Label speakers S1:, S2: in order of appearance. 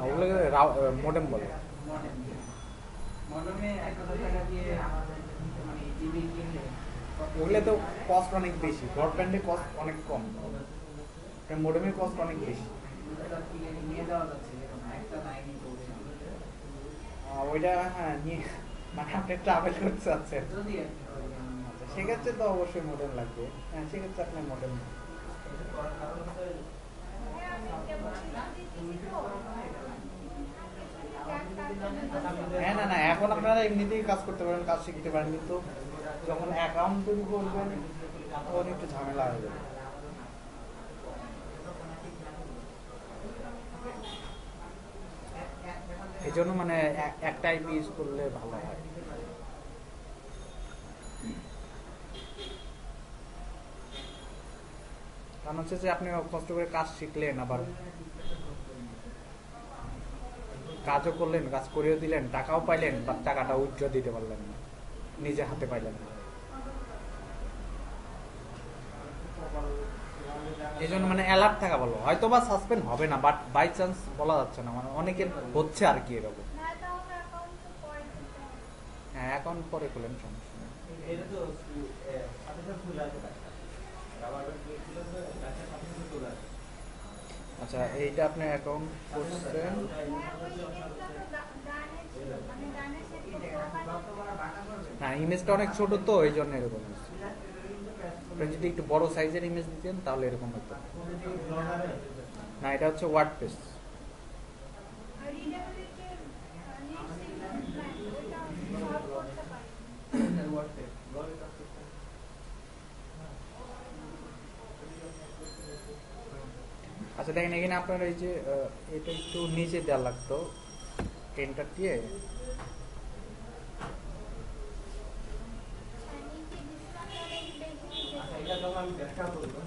S1: ওগুলোকে মডেম বলে।
S2: মডেমে 1000 টাকা দিয়ে মানে জিবি কিনলে
S3: ওগুলো তো কস্ট অনেক বেশি, ব্রডব্যান্ডে কস্ট অনেক কম, মডেমের কস্ট অনেক বেশি।
S2: নিয়ে যাওয়া যাচ্ছে একটা লাইনই চলছে
S3: ওইটা হ্যাঁ নিয়ে মানে আপনি ট্রাভেল করতে চাচ্ছেন,
S2: যদি
S3: সেক্ষেত্রে তো অবশ্যই মডেম লাগবে। হ্যাঁ সেক্ষেত্রে আপনার মডেম। হ্যাঁ না না, এখন আপনারা এমনিতেই কাজ করতে পারেন, কাজ শিখতে পারেন, কিন্তু যখন অ্যাকাউন্ট তৈরি করবেন তখন একটু ঝামেলা হয়ে যাবে।
S1: এই জন্য মানে একটা আইপি ইউজ করলে ভালো হয়। কারণ হচ্ছে যে আপনি কষ্ট করে কাজ শিখলেন, আবার কাজও করলেন, কাজ করেও দিলেন, টাকাও পাইলেন, বা টাকাটা উইথড্র দিতে পারলেন না, নিজে হাতে পাইলেন না। এই জন্য মানে অ্যালার্ট থাকা ভালো। হয়তো বা সাসপেন্ড হবে না, বাট বাই চান্স বলা যাচ্ছে না, মানে অনেকের হচ্ছে আর কি এরকম। হ্যাঁ অ্যাকাউন্ট পরে খুলেন, সমস্যা নেই। আচ্ছা এইটা আপনি অ্যাকাউন্ট করছেন, না ইমেজটা অনেক ছোট তো এই জন্য এরকম হচ্ছে। আপনি যদি একটু বড় সাইজের ইমেজ দিতেন তাহলে এরকম হতো না। এটা হচ্ছে ওয়ার্ডপ্রেস। আচ্ছা দেখেন এখানে আপনার এই যে এটা একটু নিচে দেওয়া লাগতো, এন্টার দিয়ে
S2: এটা যখন আমি ব্যাখ্যা করবো